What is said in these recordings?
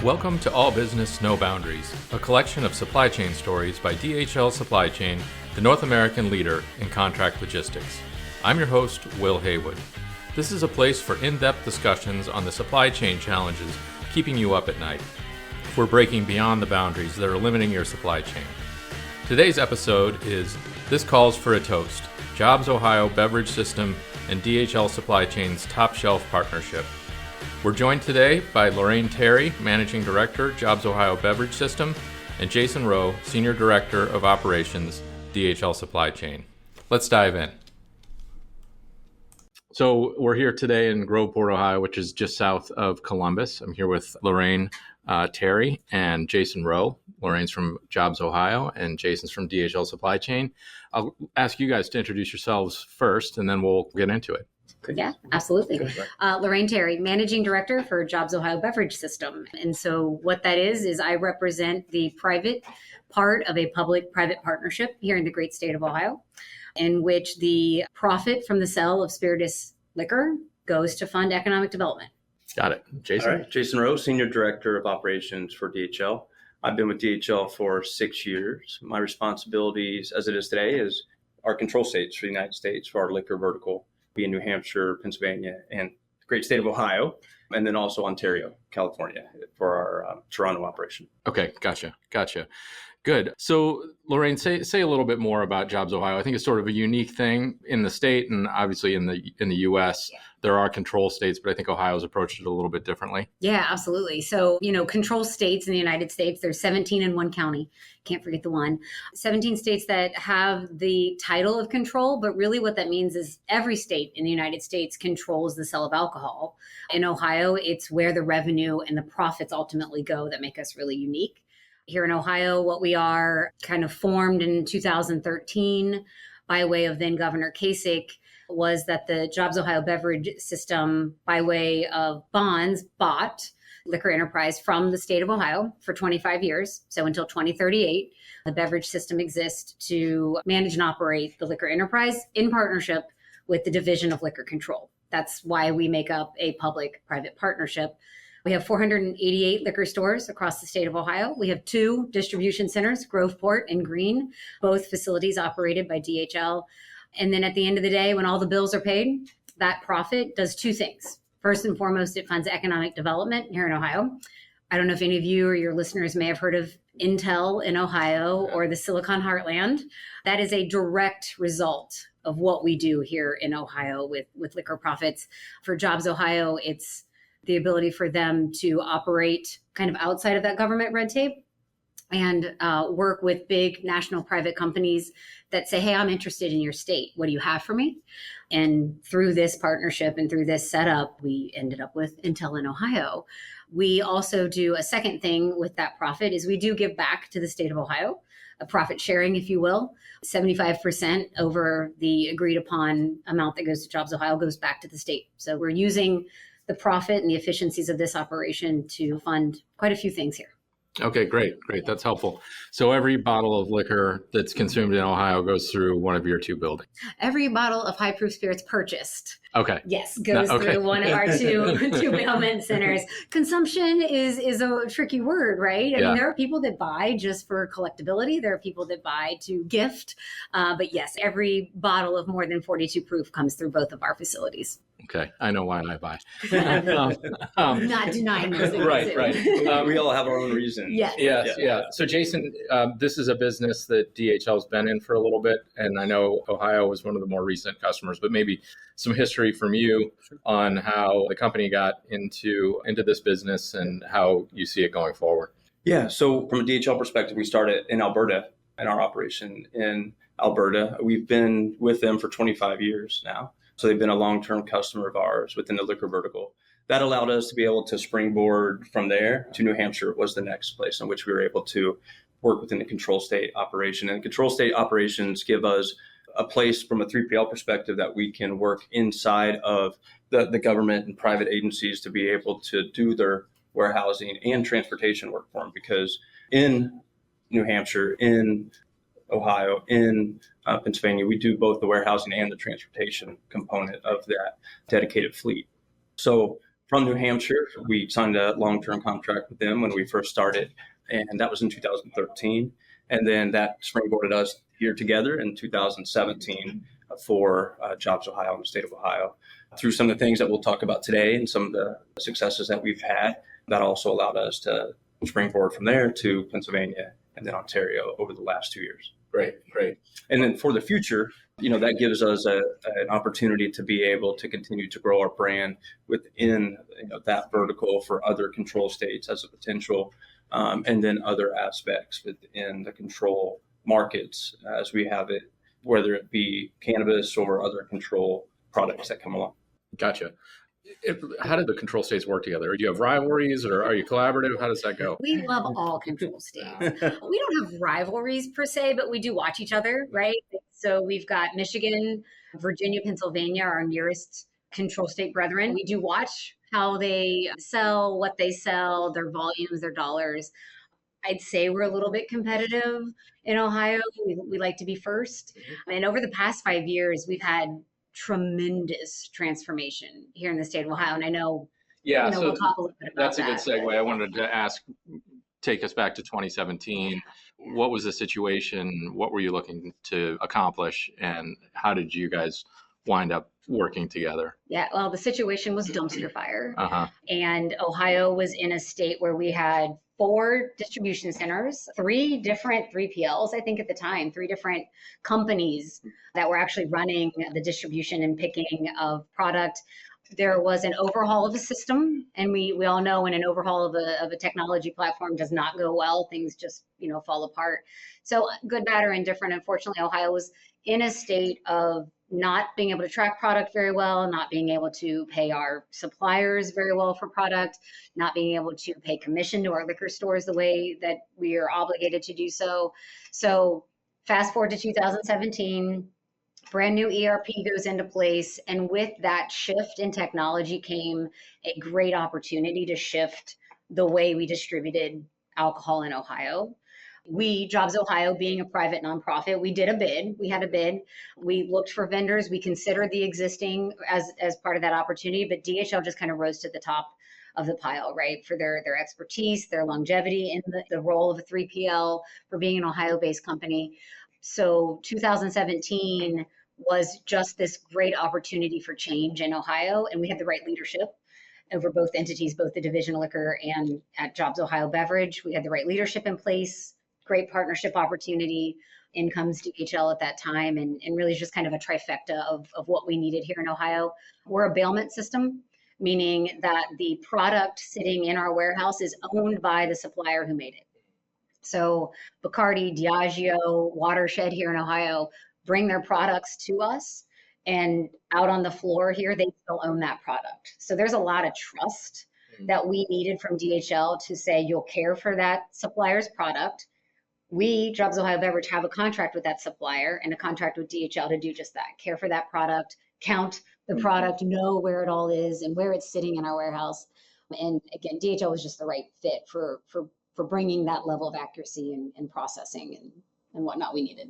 Welcome to All Business, No Boundaries, a collection of supply chain stories by DHL Supply Chain, the North American leader in contract logistics. I'm your host, Will Haywood. This is a place for in-depth discussions on the supply chain challenges keeping you up at night. We're breaking beyond the boundaries that are limiting your supply chain. Today's episode is This Calls for a Toast, JobsOhio Beverage System and DHL Supply Chain's top shelf partnership. We're joined today by Lorraine Terry, Managing Director, JobsOhio Beverage System, and Jason Rowe, Senior Director of Operations, DHL Supply Chain. Let's dive in. So we're here today in Groveport, Ohio, which is just south of Columbus. I'm here with Lorraine Terry and Jason Rowe. Lorraine's from JobsOhio and Jason's from DHL Supply Chain. I'll ask you guys to introduce yourselves first, and then we'll get into it. Yeah, absolutely. Lorraine Terry, Managing Director for JobsOhio Beverage System. And so what that is I represent the private part of a public-private partnership here in the great state of Ohio, in which the profit from the sale of spirituous liquor goes to fund economic development. Got it. Jason? All right. Jason Rowe, Senior Director of Operations for DHL. I've been with DHL for 6 years. My responsibilities as it is today is our control states for the United States for our liquor vertical, being New Hampshire, Pennsylvania, and the great state of Ohio, and then also Ontario, California for our Toronto operation. Okay, gotcha. Good. So, Lorraine, say a little bit more about JobsOhio. I think it's sort of a unique thing in the state, and obviously in the U.S. There are control states, but I think Ohio's approached it a little bit differently. Yeah, absolutely. So, control states in the United States, there's 17 in one county. Can't forget the one. 17 states that have the title of control, but really what that means is every state in the United States controls the sale of alcohol. In Ohio, it's where the revenue and the profits ultimately go that make us really unique. Here in Ohio, what we are kind of formed in 2013 by way of then Governor Kasich was that the JobsOhio Beverage System, by way of bonds, bought liquor enterprise from the state of Ohio for 25 years. So until 2038, the beverage system exists to manage and operate the liquor enterprise in partnership with the Division of Liquor Control. That's why we make up a public-private partnership. We have 488 liquor stores across the state of Ohio. We have 2 distribution centers, Groveport and Greene, both facilities operated by DHL. And then at the end of the day, when all the bills are paid, that profit does 2 things. First and foremost, it funds economic development here in Ohio. I don't know if any of you or your listeners may have heard of Intel in Ohio or the Silicon Heartland. That is a direct result of what we do here in Ohio with liquor profits. For JobsOhio, it's the ability for them to operate kind of outside of that government red tape and work with big national private companies that say, hey, I'm interested in your state. What do you have for me? And through this partnership and through this setup, we ended up with Intel in Ohio. We also do a second thing with that profit is we do give back to the state of Ohio, a profit sharing, if you will. 75% over the agreed upon amount that goes to JobsOhio goes back to the state. So we're using the profit and the efficiencies of this operation to fund quite a few things here. Okay, great. That's helpful. So every bottle of liquor that's consumed in Ohio goes through one of your 2 buildings? Every bottle of high-proof spirits purchased, okay, yes, goes through one of our two bailment centers. Consumption is a tricky word, right? I mean, there are people that buy just for collectability. There are people that buy to gift. But yes, every bottle of more than 42 proof comes through both of our facilities. Okay, I know why I buy. Not denying those things. Right. We all have our own reasons. Yeah. So Jason, this is a business that DHL's been in for a little bit, and I know Ohio was one of the more recent customers, but maybe some history from you on how the company got into this business and how you see it going forward. Yeah, so from a DHL perspective, we started in Alberta in our operation in Alberta. We've been with them for 25 years now. So they've been a long-term customer of ours within the liquor vertical. That allowed us to be able to springboard from there to New Hampshire was the next place in which we were able to work within the control state operation. And control state operations give us a place from a 3PL perspective that we can work inside of the government and private agencies to be able to do their warehousing and transportation work for them. Because in New Hampshire, in Ohio, in Pennsylvania, we do both the warehousing and the transportation component of that dedicated fleet. So from New Hampshire. We signed a long-term contract with them when we first started, and that was in 2013. And then that springboarded us here together in 2017 for Jobs Ohio in the state of Ohio. Through some of the things that we'll talk about today and some of the successes that we've had, that also allowed us to springboard from there to Pennsylvania and then Ontario over the last 2 years. Great. And then for the future, that gives us an opportunity to be able to continue to grow our brand within that vertical for other control states as a potential, and then other aspects within the control markets as we have it, whether it be cannabis or other control products that come along. Gotcha. How do the control states work together? Do you have rivalries or are you collaborative? How does that go? We love all control states. We don't have rivalries per se, but we do watch each other, right? So we've got Michigan, Virginia, Pennsylvania, our nearest control state brethren. We do watch how they sell, what they sell, their volumes, their dollars. I'd say we're a little bit competitive in Ohio. We like to be first. And over the past 5 years, we've had tremendous transformation here in the state of Ohio. And I know, so we'll talk a little bit about that's a good segue. I wanted to take us back to 2017. What was the situation? What were you looking to accomplish? And how did you guys wind up working together? Yeah, well, the situation was dumpster fire. Uh-huh. And Ohio was in a state where we had 4 distribution centers, 3 different 3PLs, I think at the time, 3 different companies that were actually running the distribution and picking of product. There was an overhaul of a system, and we all know when an overhaul of a technology platform does not go well, things just fall apart. So good, bad, or indifferent. Unfortunately, Ohio was in a state of not being able to track product very well, not being able to pay our suppliers very well for product, not being able to pay commission to our liquor stores the way that we are obligated to do so. So fast forward to 2017, brand new ERP goes into place. And with that shift in technology came a great opportunity to shift the way we distributed alcohol in Ohio. We, Jobs Ohio, being a private nonprofit, we did a bid. We had a bid. We looked for vendors. We considered the existing as part of that opportunity, but DHL just kind of rose to the top of the pile, right? For their expertise, their longevity in the role of a 3PL, for being an Ohio-based company. So 2017 was just this great opportunity for change in Ohio, and we had the right leadership over both entities, both the division of liquor and at JobsOhio Beverage. We had the right leadership in place, great partnership opportunity. In comes DHL at that time, and really just kind of a trifecta of what we needed here in Ohio. We're a bailment system, meaning that the product sitting in our warehouse is owned by the supplier who made it. So Bacardi, Diageo, Watershed here in Ohio bring their products to us, and out on the floor here, they still own that product. So there's a lot of trust that we needed from DHL to say, you'll care for that supplier's product. We, JobsOhio Beverage, have a contract with that supplier and a contract with DHL to do just that, care for that product, count the product, know where it all is and where it's sitting in our warehouse. And again, DHL was just the right fit for bringing that level of accuracy and processing and whatnot we needed.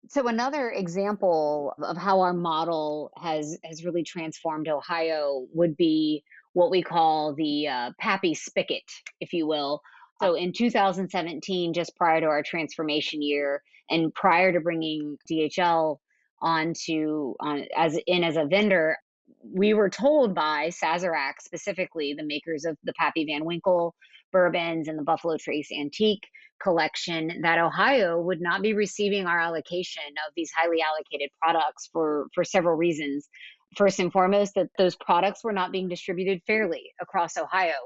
So another example of how our model has really transformed Ohio would be what we call the Pappy Spigot, if you will. So in 2017, just prior to our transformation year and prior to bringing DHL as a vendor, we were told by Sazerac, specifically the makers of the Pappy Van Winkle bourbons and the Buffalo Trace Antique collection, that Ohio would not be receiving our allocation of these highly allocated products for several reasons. First and foremost, that those products were not being distributed fairly across Ohio.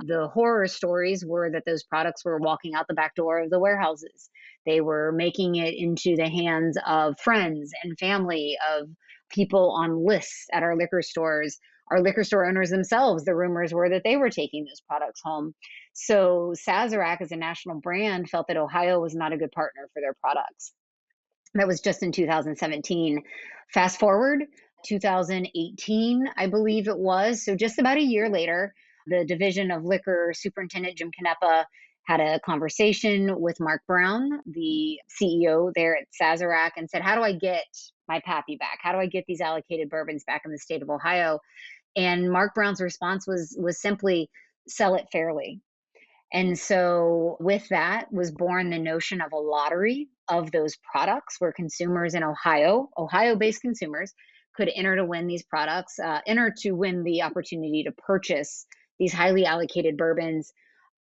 The horror stories were that those products were walking out the back door of the warehouses. They were making it into the hands of friends and family, of people on lists at our liquor stores. Our liquor store owners themselves, the rumors were that they were taking those products home. So Sazerac, as a national brand, felt that Ohio was not a good partner for their products. That was just in 2017. Fast forward, 2018, I believe it was. So just about a year later, the Division of Liquor Superintendent Jim Canepa had a conversation with Mark Brown, the CEO there at Sazerac, and said, how do I get my Pappy back? How do I get these allocated bourbons back in the state of Ohio? And Mark Brown's response was simply sell it fairly. And so with that was born the notion of a lottery of those products where consumers in Ohio-based consumers could enter to win these products, enter to win the opportunity to purchase these highly allocated bourbons.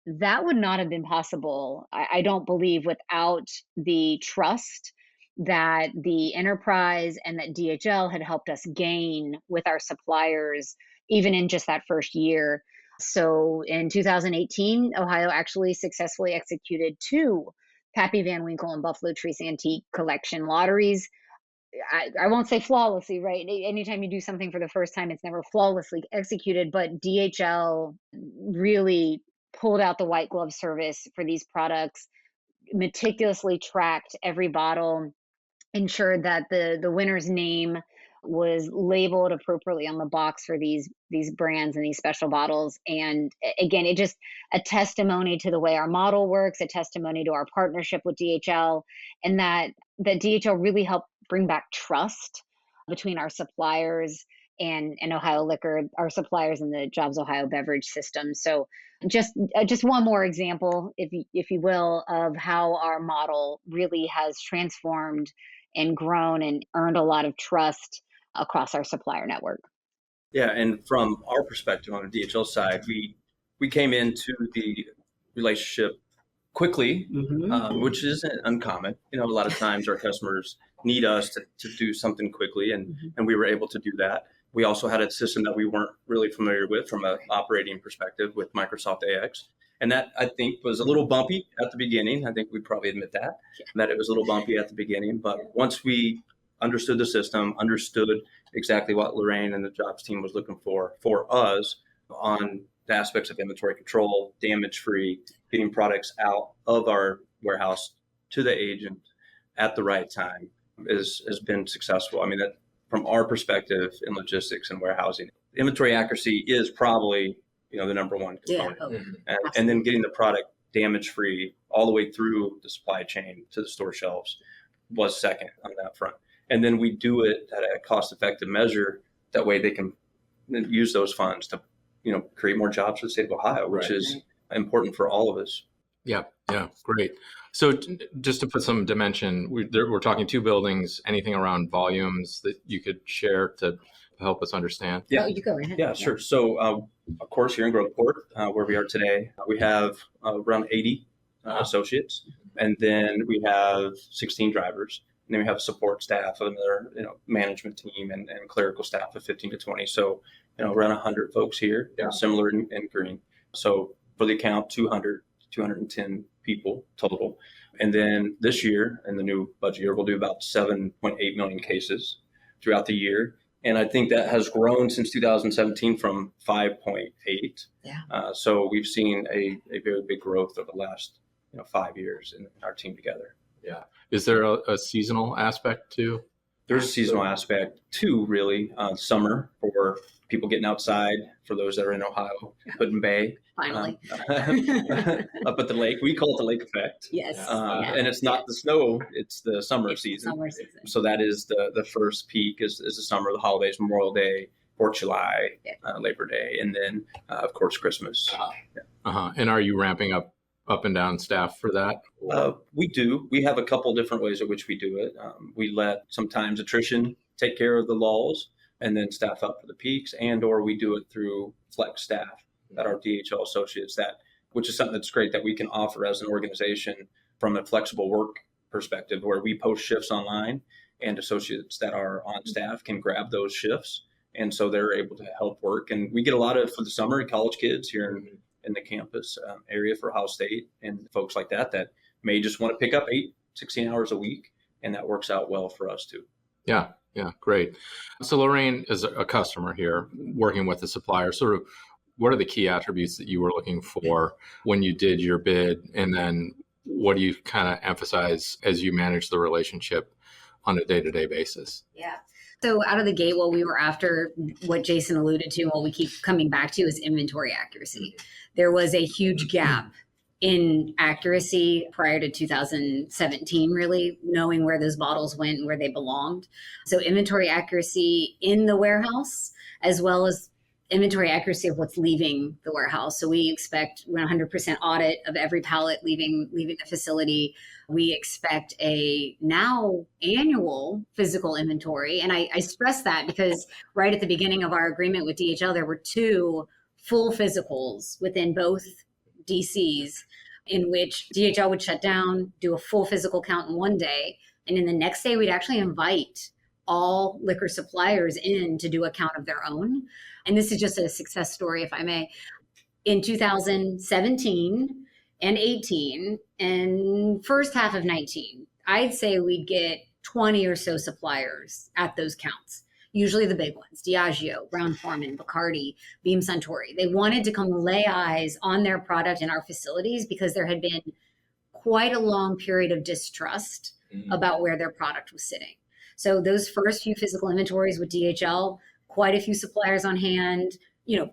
That would not have been possible, I don't believe, without the trust that the enterprise and that DHL had helped us gain with our suppliers, even in just that first year. So in 2018, Ohio actually successfully executed 2 Pappy Van Winkle and Buffalo Trace Antique Collection lotteries. I won't say flawlessly, right? Anytime you do something for the first time, it's never flawlessly executed, but DHL really pulled out the white glove service for these products, meticulously tracked every bottle, ensured that the winner's name was labeled appropriately on the box for these brands and these special bottles. And again, it just a testimony to the way our model works, a testimony to our partnership with DHL, and that DHL really helped bring back trust between our suppliers and Ohio Liquor, our suppliers in the JobsOhio Beverage system. So just one more example, if you will, of how our model really has transformed and grown and earned a lot of trust across our supplier network. Yeah, and from our perspective on the DHL side, we came into the relationship quickly, which isn't uncommon. A lot of times our customers need us to do something quickly, and we were able to do that. We also had a system that we weren't really familiar with from an operating perspective with Microsoft AX. And that, I think, was a little bumpy at the beginning. I think we probably admit that it was a little bumpy at the beginning. But once we understood the system, understood exactly what Lorraine and the jobs team was looking for us on the aspects of inventory control, damage-free, getting products out of our warehouse to the agent at the right time has been successful. I mean, that from our perspective in logistics and warehousing, inventory accuracy is probably the number one component. And then getting the product damage-free all the way through the supply chain to the store shelves was second on that front. And then we do it at a cost-effective measure. That way they can use those funds to, create more jobs for the state of Ohio, which is important for all of us. Yeah, great. So just to put some dimension, we're talking 2 buildings. Anything around volumes that you could share to help us understand? Yeah, you go right ahead. Yeah, sure. So, of course, here in Groveport, where we are today, we have around 80 associates, and then we have 16 drivers. And then we have a support staff of another, management team and clerical staff of 15 to 20. So, around 100 folks here, similar in Green. So for the account, 210 people total. And then this year, in the new budget year, we'll do about 7.8 million cases throughout the year. And I think that has grown since 2017 from 5.8. So we've seen a very big growth over the last 5 years in our team together. Yeah. Is there a seasonal aspect too? There's a seasonal aspect too, really. Summer for people getting outside, for those that are in Ohio, Puddin Bay. Finally. Up at the lake. We call it the lake effect. Yes. And it's not the snow, it's the summer season. So that is the first peak is the summer, the holidays, Memorial Day, 4th of July, Labor Day, and then, of course, Christmas. And are you ramping up and down staff for that? We do. We have a couple different ways in which we do it. We let sometimes attrition take care of the lulls and then staff up for the peaks, or we do it through flex staff that are DHL associates, which is something that's great that we can offer as an organization from a flexible work perspective, where we post shifts online and associates that are on staff can grab those shifts. And so they're able to help work. And we get a lot of, for the summer, college kids here in the campus area for Ohio State and folks like that may just want to pick up 16 hours a week. And that works out well for us too. Yeah, great. So Lorraine is a customer here working with the supplier. Sort of what are the key attributes that you were looking for when you did your bid? And then what do you kind of emphasize as you manage the relationship on a day-to-day basis? Yeah. So out of the gate, what we were after, what Jason alluded to, and what we keep coming back to is inventory accuracy. There was a huge gap in accuracy prior to 2017, really knowing where those bottles went and where they belonged. So inventory accuracy in the warehouse, as well as inventory accuracy of what's leaving the warehouse. So we expect 100% audit of every pallet leaving the facility. We expect a now annual physical inventory. And I stress that because right at the beginning of our agreement with DHL, there were 2 full physicals within both DCs in which DHL would shut down, do a full physical count in one day. And then the next day, we'd actually invite all liquor suppliers in to do a count of their own. And this is just a success story, if I may. In 2017 and 18 and first half of 19, I'd say we'd get 20 or so suppliers at those counts. Usually the big ones, Diageo, Brown-Forman, Bacardi, Beam Suntory. They wanted to come lay eyes on their product in our facilities because there had been quite a long period of distrust about where their product was sitting. So those first few physical inventories with DHL, quite a few suppliers on hand,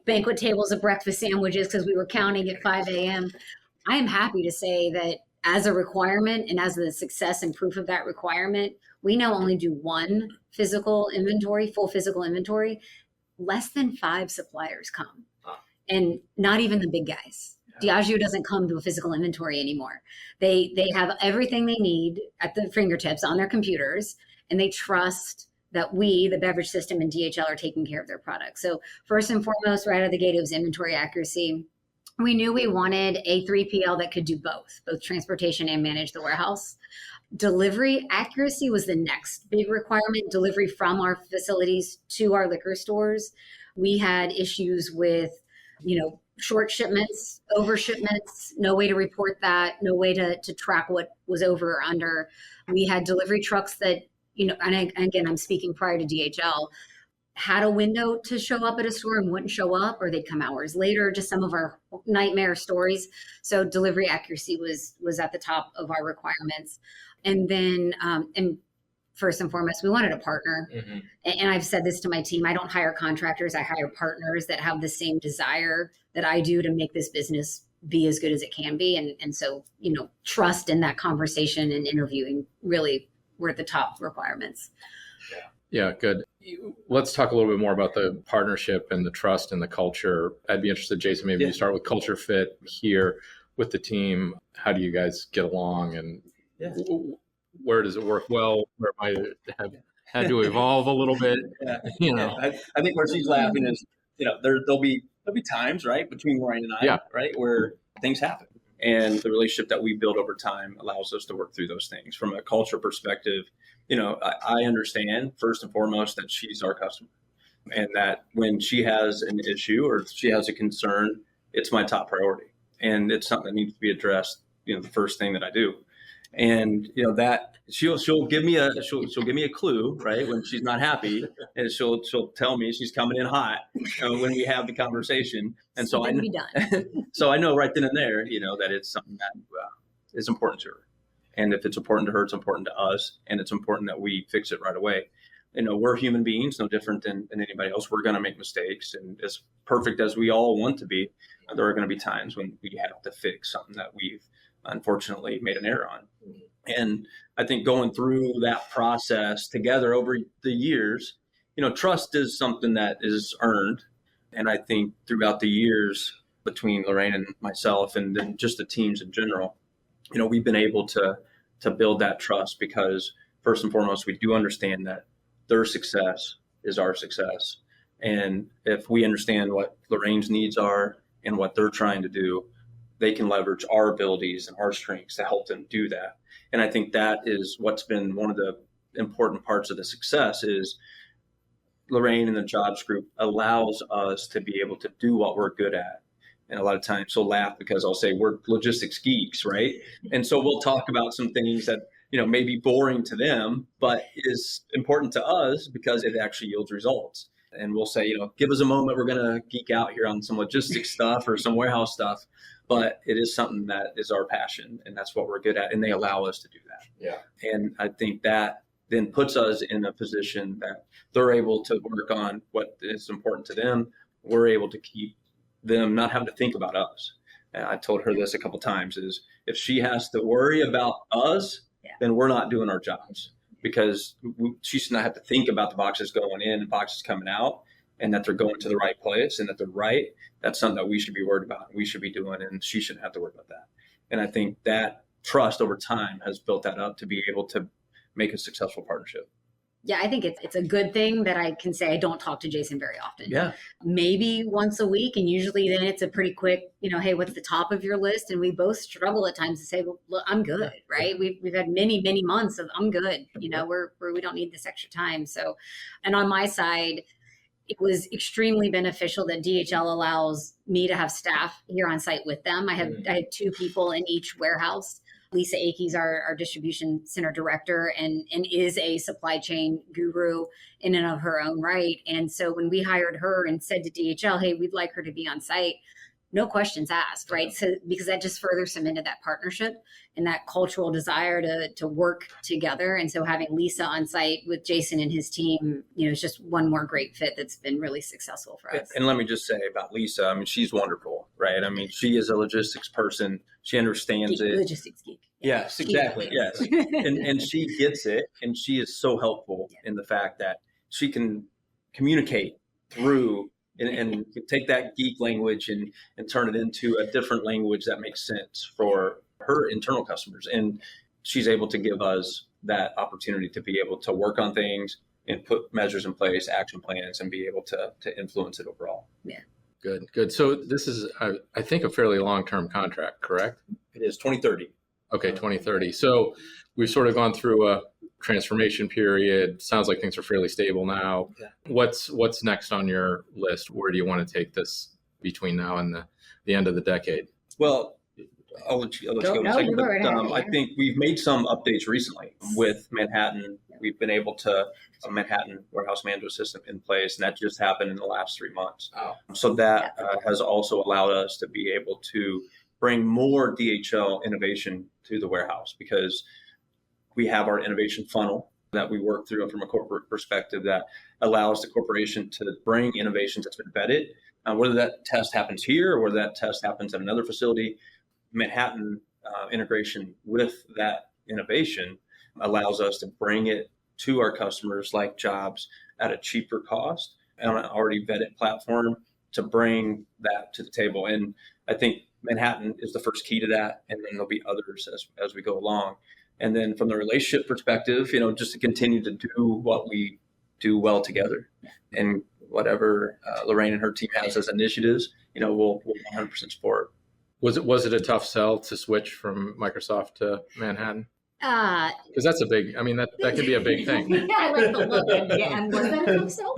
banquet tables of breakfast sandwiches because we were counting at 5 a.m. I am happy to say that as a requirement and as the success and proof of that requirement, we now only do 1 physical inventory, full physical inventory. Less than 5 suppliers come, and not even the big guys. Diageo doesn't come to a physical inventory anymore. They have everything they need at the fingertips on their computers, and they trust that we, the beverage system and DHL, are taking care of their products. So first and foremost, right out of the gate, it was inventory accuracy. We knew we wanted a 3PL that could do both transportation and manage the warehouse. Delivery accuracy was the next big requirement, delivery from our facilities to our liquor stores. We had issues with, short shipments, over shipments, no way to report that, no way to track what was over or under. We had delivery trucks that, and again, I'm speaking prior to DHL, had a window to show up at a store and wouldn't show up, or they'd come hours later, just some of our nightmare stories. So delivery accuracy was at the top of our requirements. And then, and first and foremost, we wanted a partner. Mm-hmm. And I've said this to my team, I don't hire contractors, I hire partners that have the same desire that I do to make this business be as good as it can be. And so, trust in that conversation and interviewing really were the top requirements. Yeah, good. Let's talk a little bit more about the partnership and the trust and the culture. I'd be interested, Jason, maybe you start with culture fit here with the team. How do you guys get along, and where does it work well? Where might it have had to evolve a little bit? I think where she's laughing is, there'll be times, right, between Lorraine and I, right, where things happen. And the relationship that we build over time allows us to work through those things. From a culture perspective, I understand first and foremost that she's our customer, and that when she has an issue or she has a concern, it's my top priority, and it's something that needs to be addressed. The first thing that I do, and that she'll give me a clue, right, when she's not happy, and she'll tell me she's coming in hot when we have the conversation, and so I know, so I know right then and there, that it's something that is important to her. And if it's important to her, it's important to us, and it's important that we fix it right away. We're human beings, no different than anybody else. We're going to make mistakes, and as perfect as we all want to be, there are going to be times when we have to fix something that we've unfortunately made an error on. And I think going through that process together over the years, trust is something that is earned. And I think throughout the years between Lorraine and myself, and then just the teams in general, we've been able to build that trust because first and foremost, we do understand that their success is our success. And if we understand what Lorraine's needs are and what they're trying to do, they can leverage our abilities and our strengths to help them do that. And I think that is what's been one of the important parts of the success is Lorraine and the jobs group allows us to be able to do what we're good at. And a lot of times she'll laugh because I'll say we're logistics geeks, right? And so we'll talk about some things that, may be boring to them, but is important to us because it actually yields results. And we'll say, give us a moment. We're going to geek out here on some logistics stuff or some warehouse stuff, but it is something that is our passion, and that's what we're good at. And they allow us to do that. Yeah. And I think that then puts us in a position that they're able to work on what is important to them. We're able to keep them not having to think about us. And I told her this a couple of times is if she has to worry about us, then we're not doing our jobs, because she should not have to think about the boxes going in and boxes coming out. and that they're going to the right place and that they're right, that's something that we should be worried about. We should be doing, and she shouldn't have to worry about that. And I think that trust over time has built that up to be able to make a successful partnership. Yeah, I think it's a good thing that I can say I don't talk to Jason very often. Yeah. Maybe once a week. And usually then it's a pretty quick, hey, what's the top of your list? And we both struggle at times to say, well, look, I'm good, right? We've had many, many months of I'm good. We don't need this extra time. So, and on my side, it was extremely beneficial that DHL allows me to have staff here on site with them. I had 2 people in each warehouse. Lisa Akey's our distribution center director and is a supply chain guru in and of her own right. And so when we hired her and said to DHL, hey, we'd like her to be on site, no questions asked, right? So because that just further cemented that partnership and that cultural desire to work together. And so having Lisa on site with Jason and his team, it's just one more great fit that's been really successful for us. And let me just say about Lisa, I mean, she's wonderful, right? I mean, she is a logistics person. She understands it. Logistics geek. Yes, exactly. Yes. And she gets it. And she is so helpful in the fact that she can communicate through and take that geek language and turn it into a different language that makes sense for her internal customers. And she's able to give us that opportunity to be able to work on things and put measures in place, action plans, and be able to influence it overall. Yeah. Good. So this is, I think, a fairly long-term contract, correct? It is 2030. Okay, 2030. So we've sort of gone through a transformation period. Sounds like things are fairly stable now. Yeah. What's next on your list? Where do you want to take this between now and the end of the decade? Well, I'll let you go in a second. But, I think we've made some updates recently with Manhattan. We've been able to a Manhattan warehouse management system in place, and that just happened in the last 3 months. Oh. So that has also allowed us to be able to bring more DHL innovation to the warehouse, because we have our innovation funnel that we work through from a corporate perspective that allows the corporation to bring innovations that's been vetted, whether that test happens here or whether that test happens at another facility. Manhattan integration with that innovation allows us to bring it to our customers like Jobs at a cheaper cost on an already vetted platform to bring that to the table. And I think Manhattan is the first key to that, and then there'll be others as we go along. And then from the relationship perspective, just to continue to do what we do well together, and whatever Lorraine and her team has as initiatives, we'll 100% support. Was it a tough sell to switch from Microsoft to Manhattan? Because that's a big, that could be a big thing. Yeah, I like the look. And was that a tough sell?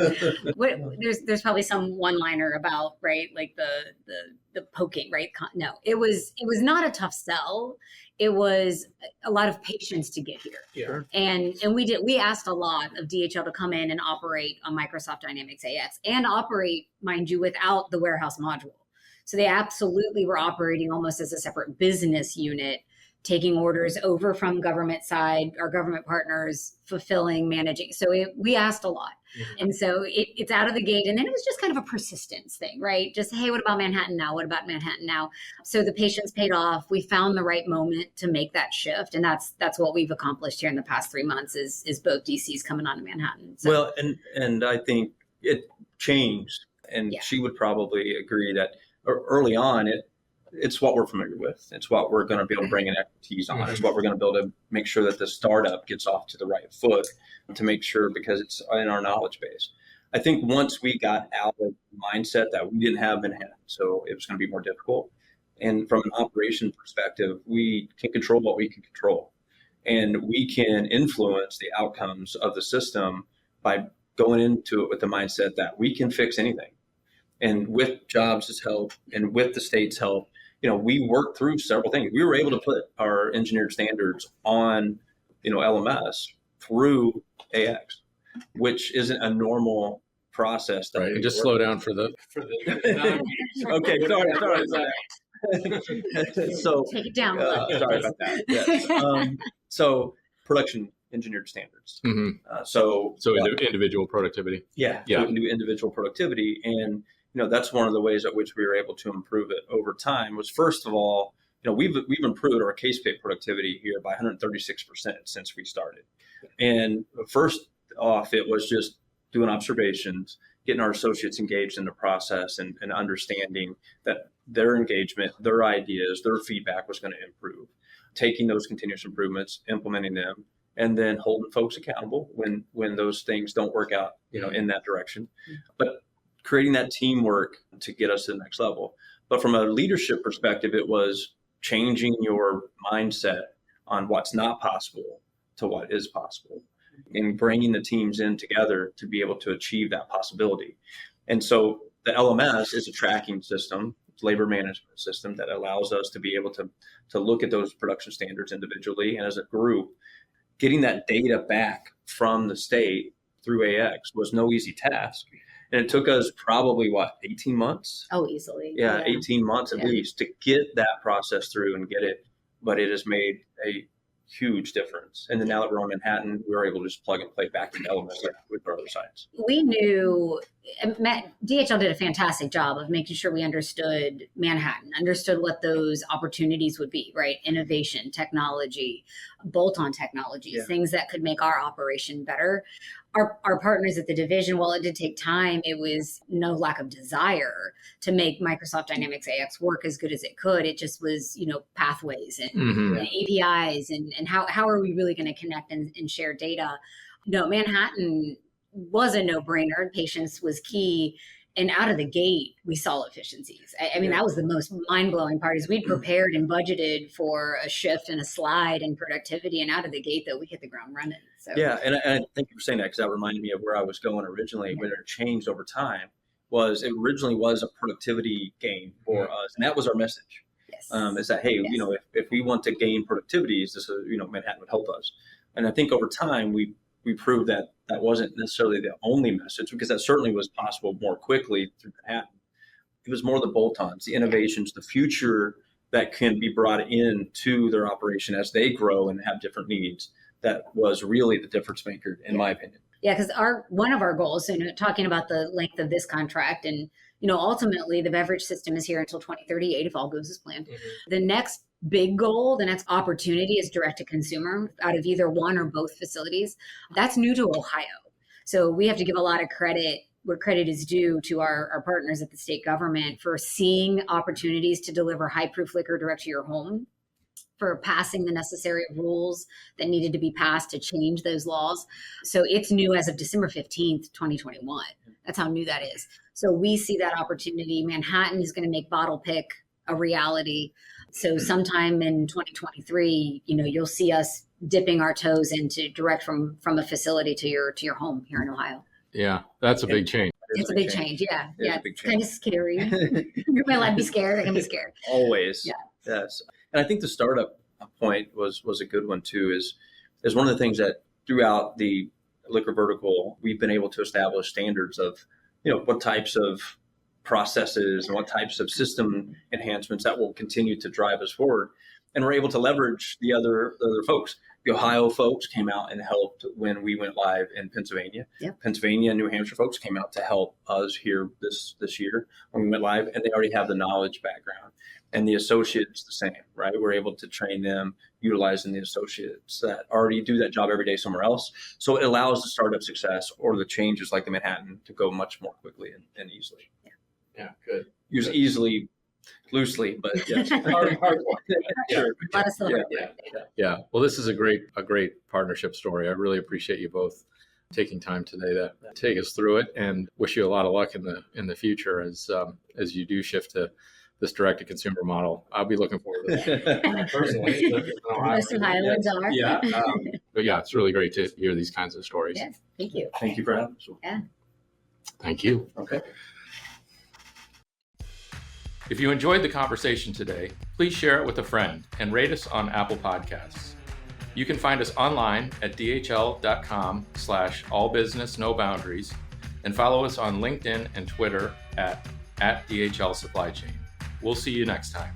There's probably some one-liner about, right, like the poking, right? No, it was not a tough sell. It was a lot of patience to get here. Yeah. And we asked a lot of DHL to come in and operate on Microsoft Dynamics AX and operate, mind you, without the warehouse module. So they absolutely were operating almost as a separate business unit, taking orders over from government side, our government partners, fulfilling, managing. So we asked a lot. Mm-hmm. And so it's out of the gate. And then it was just kind of a persistence thing, right? Just, hey, what about Manhattan now? What about Manhattan now? So the patience paid off. We found the right moment to make that shift. And that's what we've accomplished here in the past 3 months is both DCs coming on to Manhattan. So. Well, and I think it changed. And she would probably agree that early on, it's what we're familiar with. It's what we're going to be able to bring an expertise on. It's what we're going to be able to make sure that the startup gets off to the right foot, to make sure, because it's in our knowledge base. I think once we got out of the mindset that we didn't have Manhattan, so it was going to be more difficult. And from an operation perspective, we can control what we can control. And we can influence the outcomes of the system by going into it with the mindset that we can fix anything. And with Jobs' help and with the state's help, we worked through several things. We were able to put our engineered standards on, LMS through AX, which isn't a normal process. Right. And just slow down for the okay, sorry. So take it down. Sorry about that. Yes. So production engineered standards. Mm-hmm. So individual productivity. Yeah. So we can do individual productivity. And that's one of the ways at which we were able to improve it over time. Was, first of all, we've improved our case pay productivity here by 136% since we started. And first off, it was just doing observations getting our associates engaged in the process and understanding that their engagement, their ideas, their feedback was going to improve, taking those continuous improvements, implementing them, and then holding folks accountable when those things don't work out, in that direction, but creating that teamwork to get us to the next level. But from a leadership perspective, it was changing your mindset on what's not possible to what is possible, and bringing the teams in together to be able to achieve that possibility. And so the LMS is a tracking system, labor management system that allows us to be able to look at those production standards individually and as a group. Getting that data back from the state through AX was no easy task. And it took us probably, 18 months? Oh, easily. Yeah, 18 months at least to get that process through and get it. But it has made a huge difference. And then now that we're on Manhattan, we were able to just plug and play back to the elements with our other sites. We knew DHL did a fantastic job of making sure we understood Manhattan, understood what those opportunities would be, right? Innovation, technology, bolt-on technologies, things that could make our operation better. Our partners at the division, while it did take time, it was no lack of desire to make Microsoft Dynamics AX work as good as it could. It just was, pathways and APIs and how are we really going to connect and share data? No, Manhattan was a no-brainer. Patience was key. And out of the gate, we saw efficiencies. I mean, that was the most mind-blowing part is we'd prepared and budgeted for a shift and a slide in productivity. And out of the gate, though, we hit the ground running. So. Yeah, and I thank you for saying that because that reminded me of where I was going originally, when it changed over time. It originally was a productivity gain for us. And that was our message. Yes. Is that, hey, if we want to gain productivities, this is, Manhattan would help us. And I think over time, we proved that wasn't necessarily the only message, because that certainly was possible more quickly through Manhattan. It was more the bolt-ons, the innovations, the future that can be brought into their operation as they grow and have different needs. That was really the difference maker, in my opinion. Yeah, because one of our goals, talking about the length of this contract, and ultimately the beverage system is here until 2038 if all goes as planned. The next big goal, the next opportunity is direct to consumer out of either one or both facilities. That's new to Ohio. So we have to give a lot of credit where credit is due to our partners at the state government for seeing opportunities to deliver high proof liquor direct to your home, for passing the necessary rules that needed to be passed to change those laws. So it's new as of December 15th, 2021. That's how new that is. So we see that opportunity. Manhattan is going to make bottle pick a reality. So sometime in 2023, you'll see us dipping our toes into direct from a facility to your home here in Ohio. Yeah, that's a big change. It's a big change. Yeah. It's kind of scary. You're allowed to be scared. I can be scared. Always. Yeah. Yes. And I think the startup point was a good one too, is one of the things that throughout the liquor vertical, we've been able to establish standards of, what types of processes and what types of system enhancements that will continue to drive us forward. And we're able to leverage the other folks. The Ohio folks came out and helped when we went live in Pennsylvania. Yep. Pennsylvania and New Hampshire folks came out to help us here this year when we went live, and they already have the knowledge background. And the associates the same, right? We're able to train them utilizing the associates that already do that job every day somewhere else. So it allows the startup success or the changes like the Manhattan to go much more quickly and easily. Yeah, good. Use easily, loosely, but yes. hard one. Sure. Yeah. Well, this is a great partnership story. I really appreciate you both taking time today to take us through it, and wish you a lot of luck in the future as you do shift to this direct-to-consumer model. I'll be looking forward to that personally. Most Ohioans are. Yeah. But yeah, it's really great to hear these kinds of stories. Yes, thank you. Thank you for having us. Yeah. Thank you. Okay. If you enjoyed the conversation today, please share it with a friend and rate us on Apple Podcasts. You can find us online at dhl.com/allbusinessnoboundaries and follow us on LinkedIn and Twitter at DHL Supply Chain. We'll see you next time.